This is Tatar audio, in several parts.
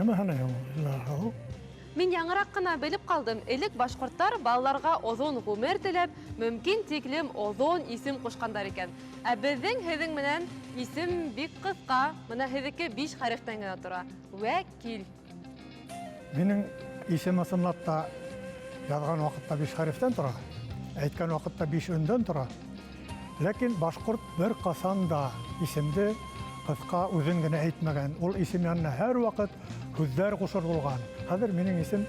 Нәмәһенә яңгырау. Мин яңырак кына белеп калдым. Элек башкорттар балаларга озон гомер теләп, мөмкин тиклем озон исем кушкандар икән. Ә безнең һеҙҙең менән исем бик кыска, менә һеҙҙеке 5 хәрефтән генә тора. Вәкил. Минең исем ысынлапта язган вакытта 5 хәрефтән тора, әйткән вакытта 5 өндән тора. Ләкин башкорт бер касан да исемде кыска үзен генә әйтмәгән. Ул исем янына һәр вакыт һүзләр кушыр булган. Хәзер минең исем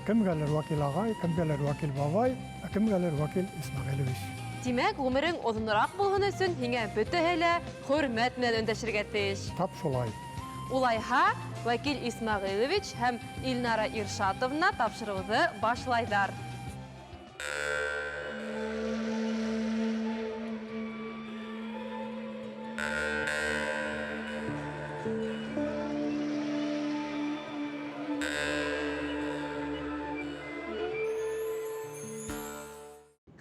кемгәлер Вакил агай, кемгәлер Вакил бабай, кемгәлер Вакил Исмәгыйлевич. Димәк, ғүмерең оҙонораҡ булһын өсөн һиңә бөтәһе лә хөрмәт менән өндәшергә тейеш. Тап шулай. Улайһа, Вакил Исмәғилевич һәм Илнара Иршатовна тапшырыуҙы башлайҙар.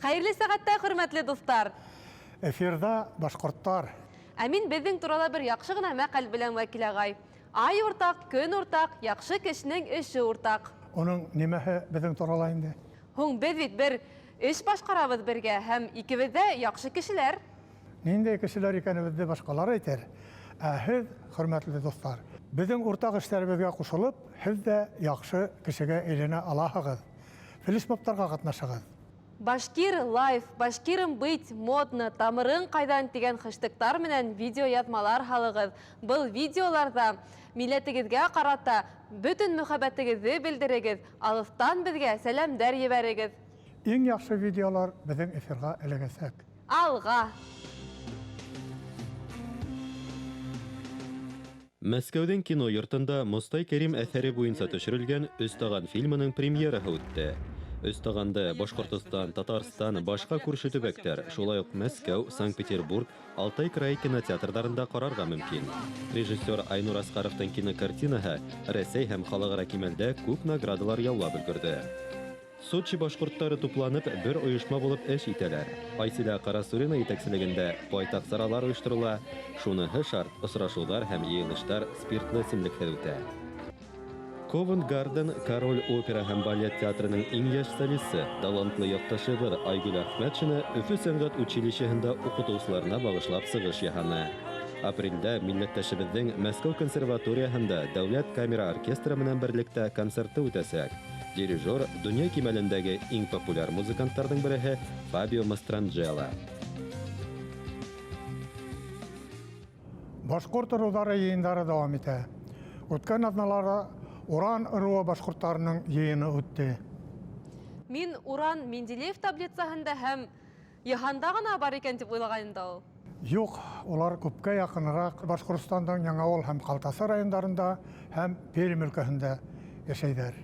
Хәйерле сәғәттә, хөрмәтле дуҫтар. Эфирда башҡорттар. Ә мин беҙҙең турала бер яҡшы ғына мәҡәл белән Вәкил ағай. Ай уртаҡ, көн уртаҡ, яҡшы кешенең эше уртаҡ. Уның нимәһе беҙҙең турала инде? Һуң беҙ бит бер эш башҡарабыҙ бергә һәм икебеҙ ҙә яҡшы кешеләр. Ниндәй кешеләр икәнебеҙҙе башҡалар әйтер. Ә һеҙ, хөрмәтле дуҫтар, беҙҙең уртаҡ эштәребеҙгә ҡушылып, һеҙ дә яҡшы кешегә әйләнә алаһығыҙ. Флешмобтарға ҡатнашығыҙ. Башкир лайф, башкирым бит, модны, тамырың ҡайҙан тигән хэштегтар менән видео яҙмалар һалығыҙ. Был видеоларҙа милләтегеҙгә ҡарата бөтөн мөхәббәтегеҙҙе белдерегеҙ, алыҫтан беҙгә сәләмдәр ебәрегеҙ. Иң яҡшы видеолар беҙҙең эфирға эләгәсәк. Алға! Мәскәүҙең кино йортонда Мостай Кәрим әҫәре буйынса төшөрөлгән «Өстаған» фильмының премьераһы үтте. Өстағанды Башҡортостан, Татарстан, башҡа күрше төбәктәр, шулай уҡ Мәскәү, Санкт-Петербург, Алтай край кинотеатрҙарында ҡарарға мөмкин. Режиссер Айнур Асҡаровтың кинокартинаһы Рәсәй һәм халыҡара кимәлдә күп наградалар яулап өлгөрҙө. Сочи башҡорттары тупланып, бер ойошма булып эш итәләр. Айсида Ҡарасурина етәкселегендә байтаҡ саралар ойошторола, шуныһы шарт, осрашыуҙар һәм йыйылыштар спиртлы эсемлекһеҙ үтә. Ковент-Гарден Король опера һәм балет театрының иң йәш солисы, талантлы яҡташыбыҙ Айгөл Әхмәтшина Өфө сәнғәт училищеһында уҡытыусыларына бағышлап сығыш яһаны. Апрелдә милләттәшебеҙҙең Мәскәү консерваторияһында Дәүләт камера оркестры менән берлектә концерты үтәсәк. Дирижер донъя кимәлендәге иң популяр музыканттарҙың береһе Фабио Мастранджела. Башҡорт ырыуҙары йыйындары дауам итә. Үткән аҙналарҙа Уран ырыуы башҡорттарының йыйыны үтте. Мин Уран Менделеев таблицаһында һәм Йыһанда ғына бар икән тип уйлаған инде ул. Юҡ, улар күпкә яҡыныраҡ Башҡортостандың Яңауыл һәм Ҡалтасы райондарында һәм Пермь өлкәһендә йәшәйҙәр.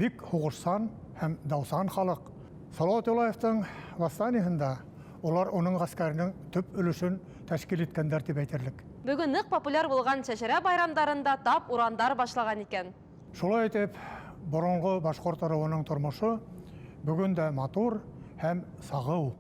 Бик һуғышсан һәм даусан халыҡ. Салауат Юлаевтың восстаниеһында улар уның ғәскәренең төп өлөшөн тәшкил иткәндәр тип әйтерлек. Бөгөн ныҡ популяр булған шәшәрә байрамдарында тап урандар башлаған икән. Шулай итеп, боронғо башҡорт ырыуының тормошо бөгөн дә матур һәм сағыу.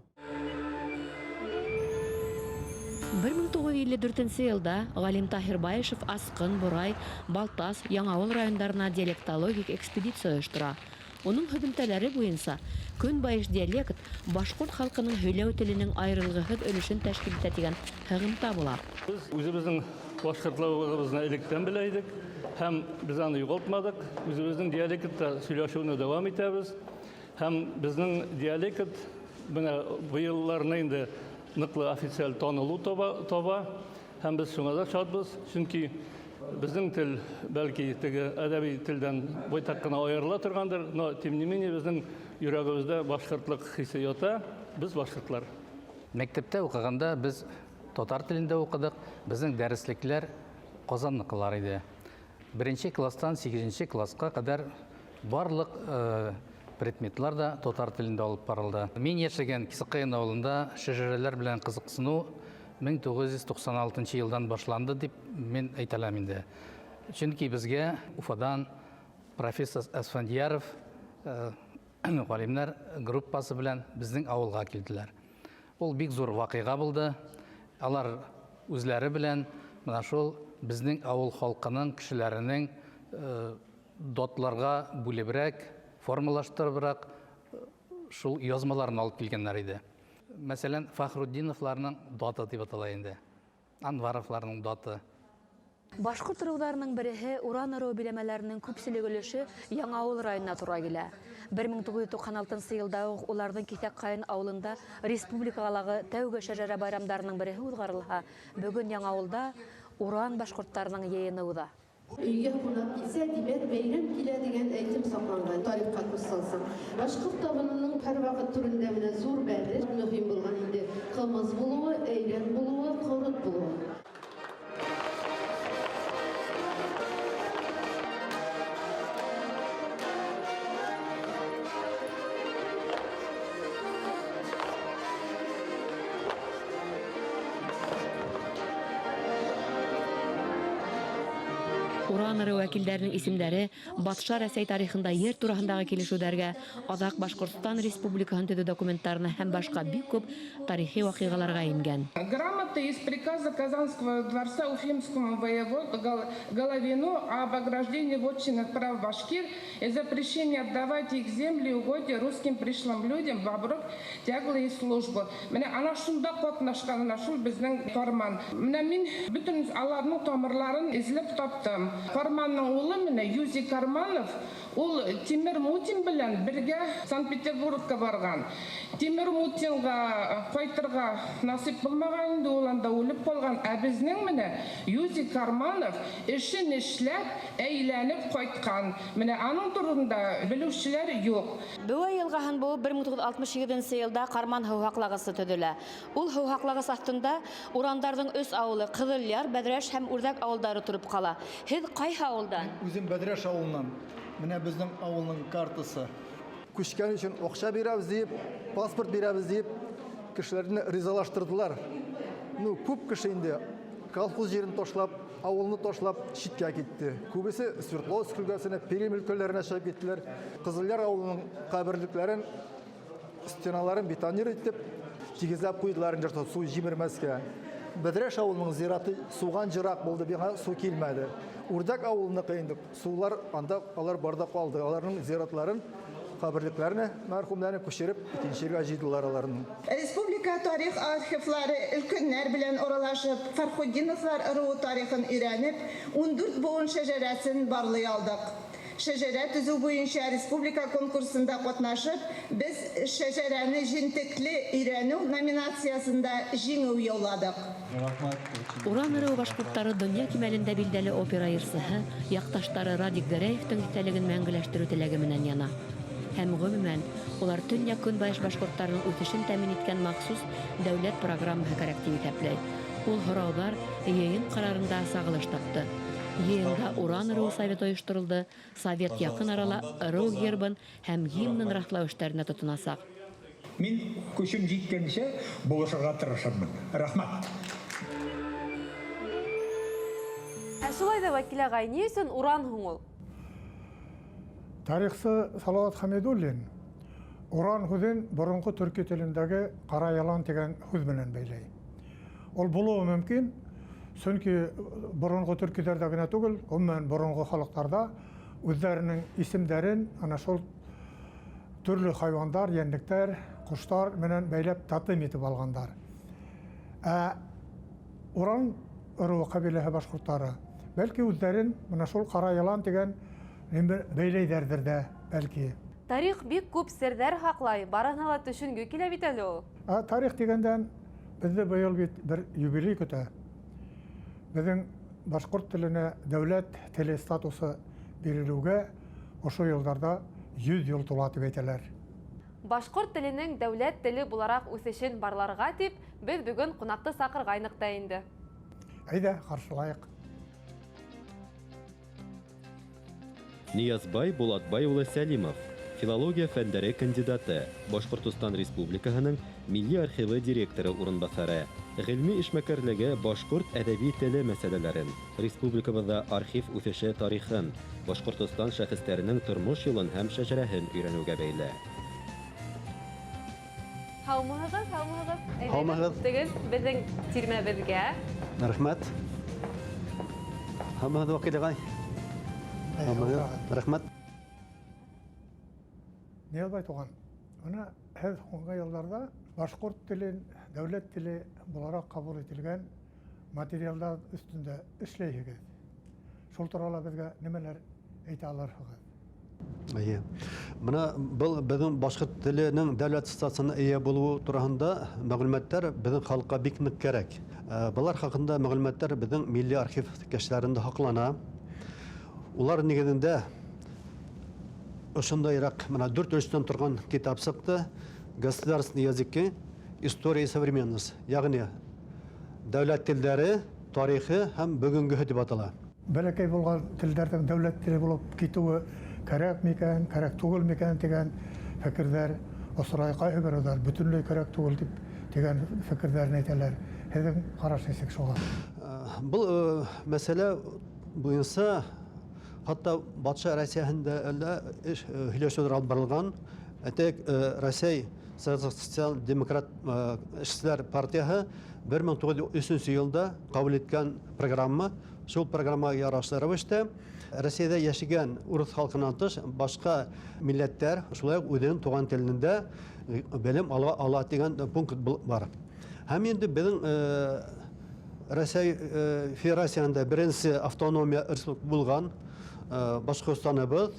1954 йылда Ғалим Таһирбаешев Асҡын, Борай, Балтас, Яңауыл райондарына диалектологик экспедиция ойоштора. Уның һөҙөмтәләре буйынса көнбайыш диалект башҡорт халҡының һөйләү теленең айырылғыһыҙ өлөшөн тәшкил итә тигән һығымта була. Biz үзебезнең башҡортлауыбыҙны электән белә идек һәм без аны юғалтмадык. Үзебезнең диалектта сөйләшеүне дәвам итәбез һәм безнең диалект бына быйылларны инде ныҡлы официаль танылыу таба һәм без шуңа да шатбыз, чөнки безнең тел бәлки теге әдәби телдән байтаҡ ҡына айырыла торғандыр, но тем не менее безнең йөрәгебездә башҡортлыҡ хисе ята, без башҡортлар. Мәктәптә уҡығанда без татар телендә уҡыдыҡ, безнең дәреслекләр Ҡазанныҡылар иде. 1-нче кластан 8-нче классҡа ҡәдәр барлыҡ предметлар да татар телендә алып барылды. Мин йәшәгән Кисеҡайын ауылында шәжәрәләр белән ҡызыҡсыныу 1996 йылдан башланды дип мин әйтәләм инде. Чөнки безгә Уфадан профессор Әсфәндияров ғалимнар группасы белән безнең ауылға килделәр. Ул бик зур ваҡиға булды. Алар үзләре белән мына шул безнең ауыл халҡының кешеләренең дотларға бүлебірәк, формалаштырыбырақ шул язмаларын алып келгеннәр иде. Мәсәлән, Фахруддиновларның доты дип атала инде. Анваровларның доты. Башкорт ырыуларының береһе уран ырыу биләмәләренең күпселек өлеше Яңауыл районына тура килә. 1996 елда ук уларның Китәккайын авылында республикалагы тәүге шәҗәрә байрамдарының береһе узгарылһа, бүген Яңавылда уран башкортларының йыйыны уза. Үйге кунак килсә, димәк, бәйрәм килә дигән әйтем сакланган тарихка күз салсаң. Башкорт табынының һәр вакыт түрендә менә зур бәдер мөһим булган инде. Кымыз булуы, әйлән булуы, корыт булуы. Уран ырыу вәкилләренең исемләре Батша Рәсәй тарихында ер тураһындагы килешүләргә, Азак Башкортстан Республикаһын төзү документларына һәм башка бик күп тарихи вакыйгаларга ингән. Грамота из приказа Казанского дворца Уфимскому воеводу Головину об ограждении вотчинных прав башкир и запрещении отдавать их земли и угодья русским пришлым людям в оброк, тяглы и службу. Менә ана шунда катнашканына шул безнең фарман. Менә мин бөтен аларның тамырларын излеп таптым. Фарманның улы менә Юзий Карманов, ул Тимер Мутин белән бергә Санкт-Петербургка барган. Тимер Мутинга кайтырга насип булмаган инде, ул анда үлеп калган. Ә безнең менә Юзий Карманов эшен эшләп, әйләнеп кайткан. Менә аның турында белүчеләр юк. Бүе елгаһын бу 1967 елда Карман һыу һаклагысы төзелә. Ул һыу һаклагысы астында урандардың өс авылы Кызылъяр, Бәдрәш һәм Үрдәк авылдары турып кала. Һез кайһы авылдан? Үзем Бәдрәш авылынан. Менә безнең авылның картасы. Күчкән өчен акча бирәбез дип, паспорт бирәбез дип, кешеләрне ризалаштырдылар. Күп кеше инде колхоз җирен ташлап, авылны ташлап читкә китте. Күбесе Свердловск өлкәсенә, Пермь өлкәләренә чыгып киттеләр. Кызылъяр авылының каберлекләрен, стеналарын бетонир итеп, тигезләп куйдылар инде су җимермәскә. Бәдрәш авылының зираты суган җирак булды, бина су килмәде. Үрдәк авылына кыйындык. Сулар анда алар барда калды. Аларның зиратларын, каберлекләрне, мәрхүмнәрне күчереп, икенче җиргә җыйдылар аларны. Республика тарих архивлары өлкәннәр белән оралашып, Фархуддиновлар ырыу тарихын өйрәнеп, 14 буын шәҗәрәсен барлый алдык. Шәҗәрә төзү буенча республика конкурсында катнашып, без шәҗәрәне җентекле өйрәнү номинациясында җиңү яуладык. Уран ырыу башкортлары дөнья кимәлендә билдәле опера йырсыһы, якташтары Радик Гәрәевтең истәлеген мәңгеләштерү теләге менән яна. Һәм гомумән, улар төньяк-көнбайыш башкортларының үсешен тәэмин иткән махсус дәүләт программаһы кәрәк итәпләй. Ул һораулар йыйын карарында сагылыш тапты. Йыйында уран ырыу совет оештырылды, совет якын арала ырыу гербын һәм гимнын раҫлау эштәренә тотынасаҡ. Мин көчөм җиткәнчә булышырга тырышырмын. Рәхмәт. Шулай да вәкил агай, ни өсөн уран һуң ул? Тарихсы Салават Хамидуллин уран һүҙен боронғо төрки телендәге ҡара ялан тигән һүҙ менән бәйләй. Ул булыуы мөмкин, сөнки боронғо төркиләрдә генә түгел, гомумән боронғо халыҡтарда үҙҙәренең исемдәрен ана шул төрлө хайвандар, йәнлектәр, ҡоштар менән бәйләп татым итеп алғандар. Ә уран ырыу ҡабиләһе башҡорттары бәлки үҙҙәрен мына шул ҡара ялан тигән бәйләйҙәрҙер дә, бәлки. Тарих бик күп серҙәр һаҡлай, барыһына ла төшөнгө килә бит әле ул. Тарих дигәндән беҙҙе быйыл бит бер юбилей көтә. Беҙҙең башҡорт теленә дәүләт теле статусы бирелеүгә ошо йылдарҙа 100 йыл тула тип әйтәләр. Башҡорт теленең дәүләт теле булараҡ үҫешен барларға тип, беҙ бөгөн ҡунаҡты саҡырғайныҡ та инде. Әйҙә, ҡаршылайыҡ. Ниязбай Булатбай улы Сәлимов, филология фәндәре кандидаты, Башҡортостан Республикаһының Милли архивы директоры урынбаҫары, ғилми эшмәкәрлеге башҡорт әҙәби теле мәсьәләләрен, республикабыҙҙа архив үҫеше тарихын, Башҡортостан шәхестәренең тормош юлын һәм шәжәрәһен өйрәнеүгә бәйле. Һаумыһығыҙ, һаумыһығыҙ. Һаумыһығыҙ. Тегеҙ беҙҙең тирмәбеҙгә. Рәхмәт. Һаумыһығыҙ, вәкил ағай. Рахмат. Не албай туған. Ана һәр соңғы елларда башқұрт тілін, дәулет тілі бұлара қабыл етілген материалдар үстінде эшләйһегез. Шул туралы безгә немәләр әйтә алырсығыз? Мына бұл біздің башқұрт тілінің дәулет статусына ие болуы турасында мәгълүматлар біздің халыққа бик нык кирәк. Бұлар хакында мәгълүматлар біздің милли архив кешеләрендә һаклана. Улар нигезендә ошондайрак мына 4 өлчтән торган китап сыкты. Государственные языки, история и современность. Ягъни дәүләт телләре, тарихы һәм бүгенге дип атала. Бәләкәй булган телләрдән дәүләт теле булып китүе кирәк микән, кирәк түгел микән дигән фикерләр осрай кайбер берәүләр бөтенләй кирәк түгел дип дигән фикерләрне әйтәләр. Һеҙҙең ҡарашығыҙ шуға? Бұл мәсьәлә буйынса хатта батша Россияһында һөйләшеүҙәр алып барылған. Россия социал-демократ эшселәр партияһы 1903 елда ҡабул иткән программа. Шул программага ярашлы рәвештә Россиядә яшәгән урыс халкынан тыш башка милләттәр шулай ук үҙенең туган телендә белем ала дигән пункт бар. Һәм инде безнең Россия Федерациясында беренче автономия республика булган Башкортстаныбыз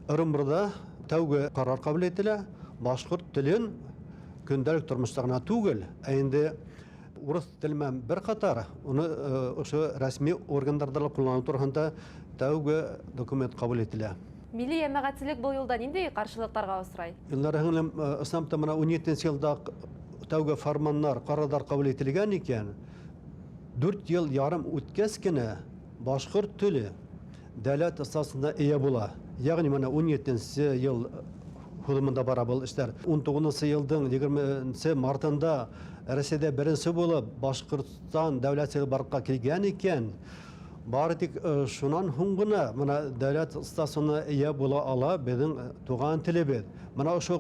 Ырымбурда тәүге карар кабул ителә. Башкорт телен көндәлек тормышта гына түгел, инде урыс теленнән бер катар уны ошо рәсми органнарда куллану турында тәүге документ кабул ителә. Милли әмәгатьчелек бу юлда нинди каршылыктарга осрай? Елларның исламда мына 17 елда тәүге фарманнар, карарлар кабул ителгән икән. 4 ел ярым үткәс кенә башкорт теле дәүләт статусына ия була. Ягъни менә 17 ел худымында бара был эшләр. 19 елдың 20 мартында Россиядә беренче булып Башкортстан дәүләт теле барга килгән икән. Бары тик шуннан һуң гына менә дәүләт статусына ия була ала безнең туган телебез. Менә ошо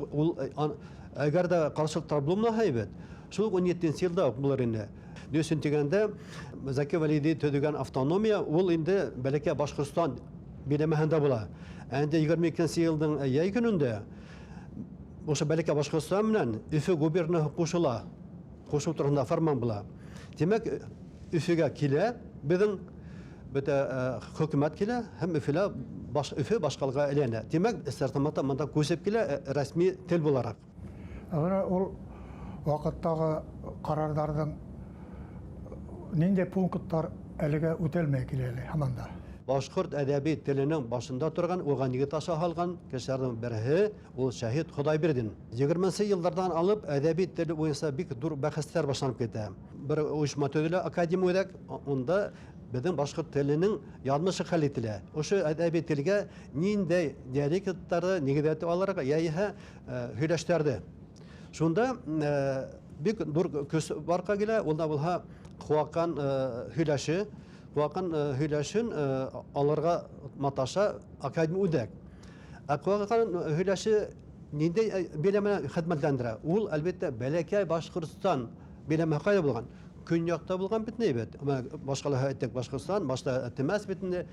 әгәр дә каршылыктар булмаса бит, шул 17 елда булыр инде. Дөресен дигәндә, Заки Валиди төзегән автономия ул инде бәләкәй Башкортстан биләмәһендә була. Әнде 22 елдың яй көнендә ошо бәләкәй Башкортстан менән Өфө губернияһы кушыла. Кушу турында фарман була. Демәк, Өфөгә килә, безнең хөкүмәт килә һәм Өфө башкалыга әйләнә. Демәк, стартамата монда күсеп килә рәсми тел буларак. Ул вакыттагы карарларның нинди пункттар әлегә үтәлмәй киләләр һаманда. Башкорт әдәби теленең башында торган, уга нигез аша алган кешеләрнең бере ул Шәһид Худайбердин. 20 еллардан алып әдәби тел буенча бик зур бәхәсләр башланып китә. Бер оешма төзелә академиядә, онда безнең башкорт теленең язмышы хәл ителә. Ошо әдәби телгә нинди диалектлары нигез аларга яйһә һөйләштәрде. Шунда бик зур көс барга килә, онда булһа Хуакан һөйләше Вакан һөйләшен аларга маташа академия үдәк. Аквакан һөйләше нинди белеме хезмәтләндерә? Ул әлбәттә бәләкәй Башкортстан белеме кайда булган? Көньякта булган бит бит. Башкалаһы әйтәк Башкортстан, башта Тимәс битендә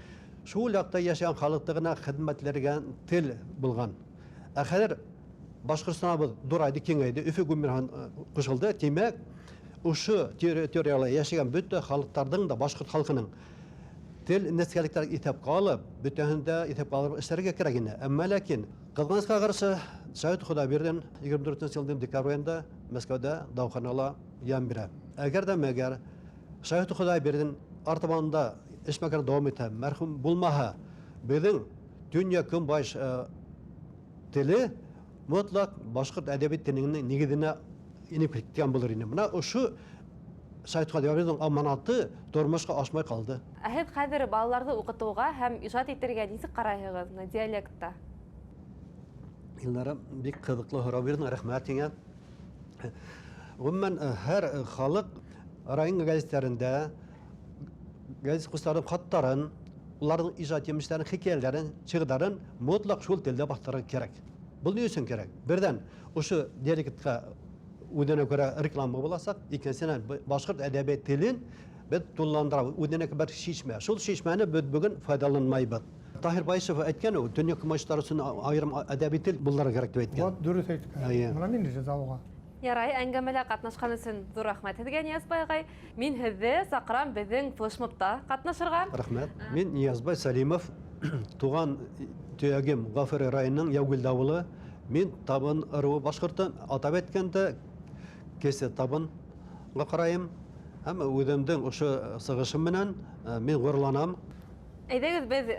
шул якта яшәгән халыктыгына хезмәтләргә тел булган. Хәзер Башкортстаныбыз дурайды киңәйде, Өфө губернияһы кушылды. Демәк, ошо территорияларда яшәгән бөтен халыктарның да башкорт халкының тел нескәлектәр итәпкә алып, бөтенендә итәпкә алып эшләргә кирәк ине. Әмма ләкин кызганычка каршы Шәһид Худайбердин 24 елның декабрь аенда Мәскәүдә дәваханала ян бирә. Әгәр дә мәгәр Шәһид Худайбердин артыбанда эшмәкәр дәвам итә, мәрхүм булмаһа, безнең дөнья көнбайыш теле мотлак башкорт әдәби теленең нигезенә инеп киткән булыр иде. Менә ошо Шәһид Худайбердиннең аманаты тормышка ашмай калды. Һез хәзер балаларны укытуга һәм иҗат итәргә ничек карайсыз диалектта? Илнара бик кызыклы сорау бирдең, рәхмәт сиңа. Гомумән һәр халык район газеталарында газет кустарын хаттарын, уларның иҗат емешләрен, хикәяләрен, чыгдарын мотлак шул телдә бастырырга кирәк. Бу ни өчен кирәк? Бердән, ошо диалектка үдәнә күрә реклама буласак, икенчедән башкорт әдәбият телен бит тулландыра, үдәнә бер шишмә. Шул шишмәне бит бүген файдаланмайбыз. Tahir Байышев әйткән, дөнья күмәчләр өчен аерым әдәби тел булырга кирәк дип әйткән. Вот дөрес әйткән. Моны мин җавабы. Ярай, әңгәмәлә катнашкан өчен зур рәхмәт сезгә, Ниязбай агай. Мин һезне сакрам безнең флешмобта катнашырга. Рәхмәт. Мин Ниязбай Салимов, туган төягем Гафури районының Яугил авылы. Мин табын ырыу башкортын атап әйткәндә кесе табынга карайым. Һәм үземнең ошо сыгышым менән мин горурланам. Әйдәгез без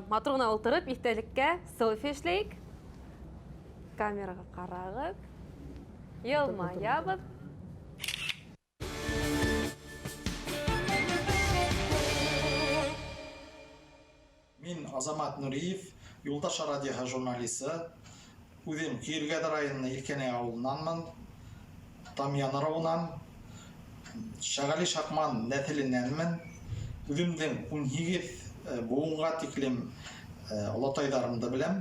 матур гына утырып истәлеккә селфи эшләйек. Камерага карагыз. Елмаябыз. Мин Азамат Нуриев, Юлдаш радиоһы журналисты. Үзем Киргәд районы Илкәне авылыннанмын. Тамян районынан. Шагали Шакман нәселеннәнмен. Үземнең 18 буынга тиклем олатайдарымды беләм.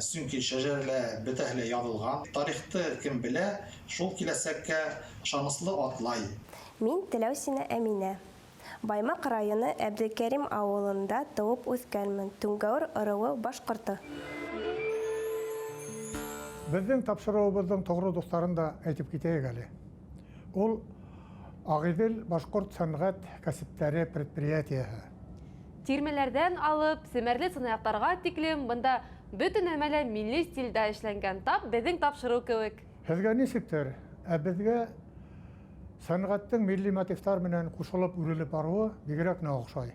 Сөнки шәҗәрәләр бетәһле язылган. Тарихты кем белә, шул киләсәккә ышаныслы атлай. Мин Теләүсина Әминә. Баймак районы Әбделкәрим авылында туып үскәнмен. Түңгәүр ырыуы башкорты. Безнең тапшыруыбызның тогры дусларын да әйтеп китәйек әле. Ул Агыйдел башкорт сәнгать кәсепләре предприятиеһы. Тирмәләрдән алып, семәрле сынаяктарга тиклем бында бөтен әмәле милли стильдә эшләнгән тап безнең тапшыру кебек. Һезгә ничектер? Безгә сәнгатьнең милли мотивтар менән кушылып үрелеп баруы бигрәк генә охшай.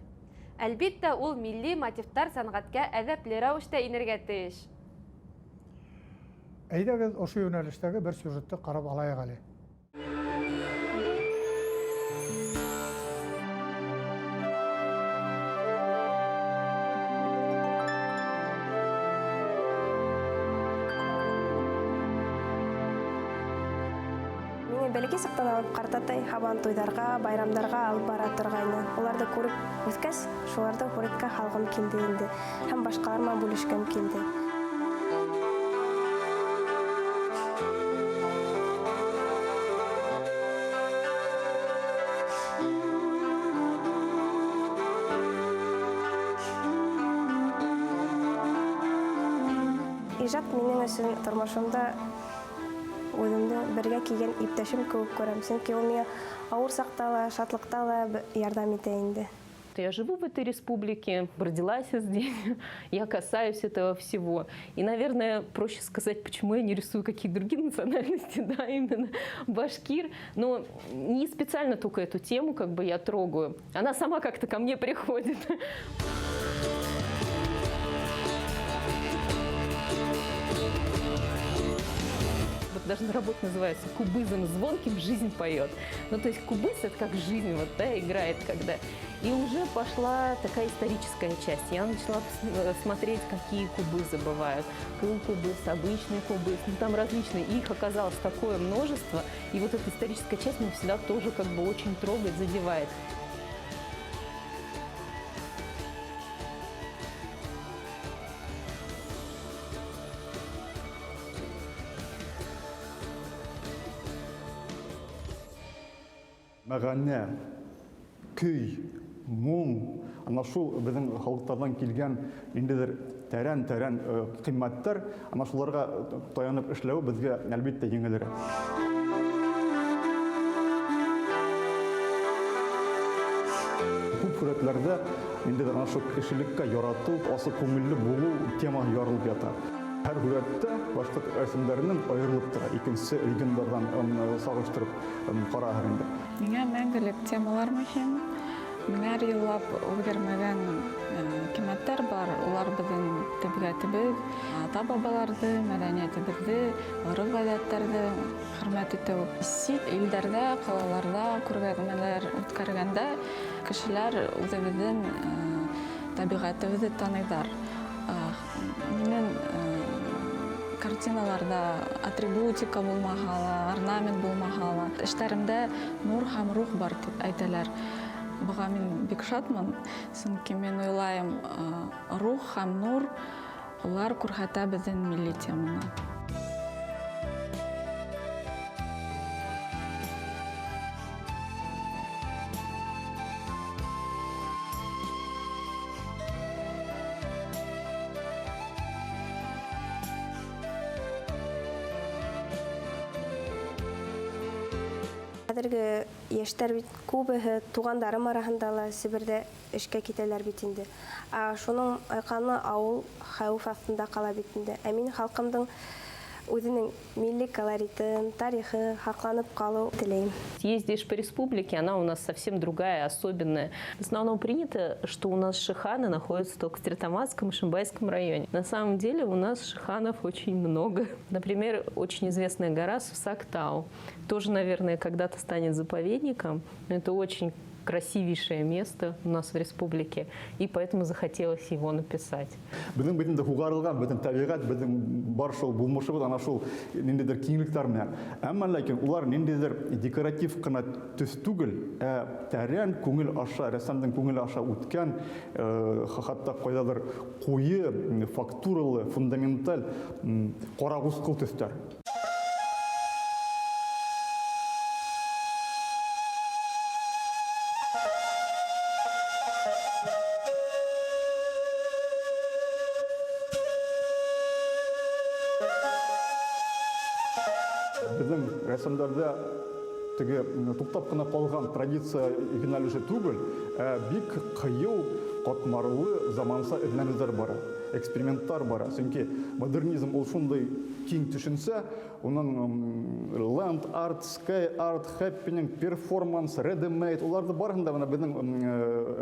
Әлбиттә, ул милли мотивтар сәнгатькә әдәпле рәвештә инергә тиеш. Әйдәгез ошо юнәлештәге бер сюжетты карап алайык әле. Бәлки сыктан алып картатай хабан туйдарга, байрамдарга алып бара торгайны. Уларды күреп үскәс, шуларды күрәткә халгым килде инде. Һәм башкаларга бүлешкәм килде. Иҗат минең өчен тормышымда өзімді бірге киген иптәшім көп көрем. Сөнки ул миңа авыр сакта ла, шатлыкта ла ярдәм итә инде. Я живу в этой республике, родилась здесь, я касаюсь этого всего. И, наверное, проще сказать, почему я не рисую какие другие национальности, да, именно башкир. Но не специально только эту тему как бы я трогаю. Она сама как-то ко мне приходит. Даже на работе называется кубызом звонким жизнь поет. Ну, то есть кубыз — это как жизнь, вот, да, играет когда. И уже пошла такая историческая часть. Я начала смотреть, какие кубызы бывают. Кубыз, обычный кубыз, ну, там различные. Их оказалось такое множество. И вот эта историческая часть меня всегда тоже как бы очень трогает, задевает. Мәгәнә, көй, моң, ана шул безнең халыктардан килгән индидер тәрән кыйммәттәр, ана шуларга таянып эшләү безгә әлбәттә җиңелрәк. Күп сурәтләрдә индидер ана шул кешелеккә ярату, асы күңелле булу темасы ярылып ята. Һәр сурәттә башка рәсемнәрнең аерылып тора. Икенче легендардан сагыштырып карар инде. Миңа мәңгелек темалар мөһим. Меңәр еллап үгәрмәгән кыйммәттәр бар. Улар безнең табигатыбыз, ата-бабаларны, мәдәниятебезне, гореф-гадәтләрне хөрмәт итү. Сит илдәрдә, калаларда күргәзмәләр үткәргәндә кешеләр үзебезнең табигатыбызны таныйлар. Минем картиналарда атрибутика булмагала, орнамент булмагала. Эшләремдә нур һәм рух бар дип әйтәләр. Буга мин бик шатмын, чөнки мен уйлайм, рух һәм нур улар күрһәтә безнең милли теманы. Хәзерге яшьтәр бит күбеһе тугандарым арасында ла Себердә эшкә китәләр бит инде. Шуның айканы авыл хәвеф астында кала бит инде. Ә мин халкымның үзенең милли колоритын, тарихы хакланып калу теләйм. Ездишь по республике, она у нас совсем другая, особенная. В основном принято, что у нас шиханы находятся только в Стерлитамакском и Шимбайском районе. На самом деле у нас шиханов очень много. Например, очень известная гора Сусактау. Тоже, наверное, когда-то станет заповедником. Это очень красивейшее место у нас в республике, и поэтому захотелось его написать. Біздің бетінде хугарылған, біздің табиғат, біздің бар шол булмышыбыз ана шол нендедер кеңліктер мен. Әмма ләкин улар нендедер декоратив қына төс түгел, тәрән көңіл аша, рәссамдың көңіл аша үткен, хатта қойдадыр қойы, фактуралы, фундаменталь, қорағыз төстер. Біздің рәсімдерде теге туктап кына калган традиция юнәлеше түгел, бик кыю, катмарлы заманса эзләнүләр бара, эксперименттар бара. Чөнки модернизм ул шундый киң төшенсә, уның land art, sky art, happening, performance, ready-made, уларды барында менә безнең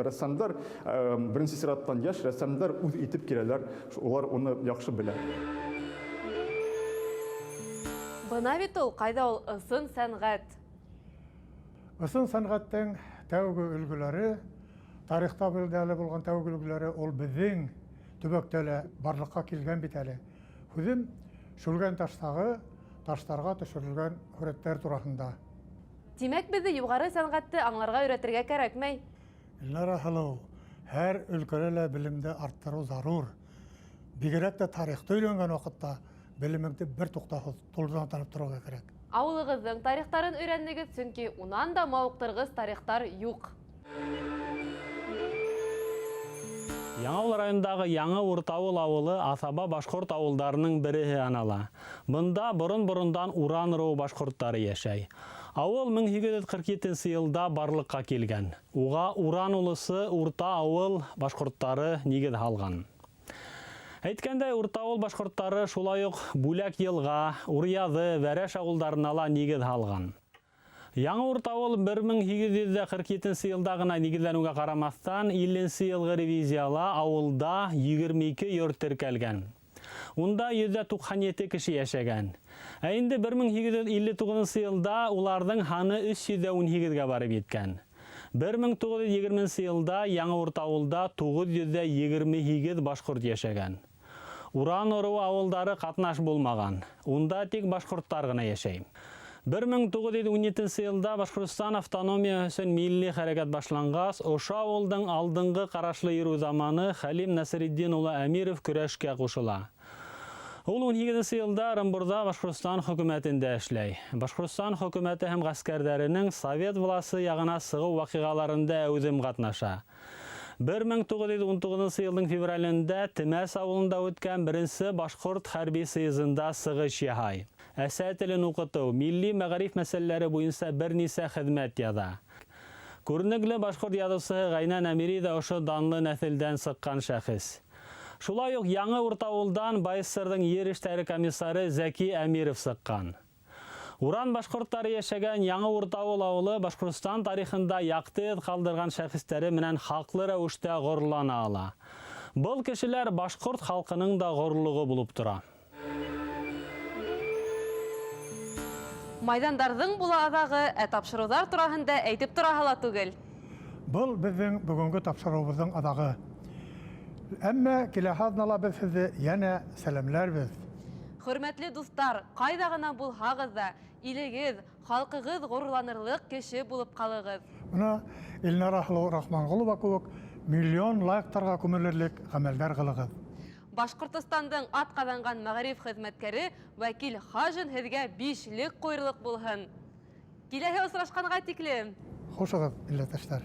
рәссамдар, беренче сираттан яшь рәссамдар үз итеп киләләр, улар уны яхшы белә. Бына бит ул, кайда ул ысын сәнгать? Ысын сәнгатьтең тәүге өлгеләре, тарихта билгеле булган тәүге өлгеләре ул безнең төбәктә барлыкка килгән бит әле. Үзем шүлгән таштагы таштарга төшерелгән хүрәттәр турында. Димәк, безне югары сәнгатьте аңларга өйрәтергә кирәкмәй. Илнара Халау, һәр өлкәдә белемдә арттыру зарур. Бигрәк тә тарихта өйрәнгән вакытта белемеңне бер туктасыз тулыдан танып торырга кирәк. Авылыгызның тарихтарын өйрәнегез, чөнки унан да мавыктыргыз тарихтар юк. Яңауыл районындагы Яңа Уртавыл авылы Асаба башкорт авылдарының бире анала. Бында борын-борындан Уран руы башкорттары яшәй. Авыл 1847 елда барлыкка килгән. Уга Уран улысы Урта авыл башкорттары нигез алган. Әйткәндәй, Уртавыл башкорттары шулай ук Бүләк елга, Уръязы, Вәрәш авылдарына ла нигез алган. Яңа Уртавыл 1847 елда гына нигезләнүгә карамастан 50 елгы ревизияла авылда 22 йорт теркәлгән. Унда 197 кеше яшәгән. Ә инде 1859 елда уларның ханы 318-гә барып җиткән. 1920 елда Яңа Уртавылда 928 башкорт яшәгән. Уран руы авылдары катнаш булмаган. Унда тик башкорттар гына яшәй. 1917 елда Башкортстан автономия өчен милли хәрәкәт башлангас, ошо авылдың алдыңгы карашлы йөрү заманы Хәлим Насреддин улы Әмиров көрәшкә кушыла. Ул 17 елда Ырымбурда Башкортстан хөкүмәтендә эшләй. Башкортстан хөкүмәте һәм гаскәрләренең Совет власы ягына сыгу вакыйгаларында үзем катнаша. 1919 елның февралендә Тимәс авылында үткән беренче башкорт хәрби съездында сыгыш яһай. Әсә телен укыту, милли мәгариф мәсьәләләре буенча берничә хезмәт яза. Күренекле башкорт язучысы Гайнан Әмири дә ошо данлы нәселдән сыккан шәхес. Шулай ук Яңа Уртавылдан Байсырдың ер эшләре комиссары Зәки Әмиров сыккан. Уран башкорттары яшәгән Яңа Уртавыл авылы Башкортстан тарихында якты эз калдырган шәхестәре менән хаклы рәвештә горурлана ала. Бұл кешеләр башкорт халкының да горурлыгы булып тора. Майдандардың буладагы тапшырулар тураһында әйтеп тораһыла түгел. Бұл безнең бүгенге тапшыруыбызның адагы. Әмма киләһәднала без сезне яна сәламләрбез. Хөрмәтле дуслар, кайда гына булһагыз да, илегез, халкыгыз горурланырлык кеше булып калыгыз. Менә Илнара Рахмангулова кебек миллион лайктарга күмелерлек гамәлләр кылыгыз. Башкортстандың атказанган мәгариф хезмәткәре Вәкил Хажин һезгә 5 лек куйрылык булһын. Киләһе осрашканга тиклем. Хушыгыз, милләттәшләр.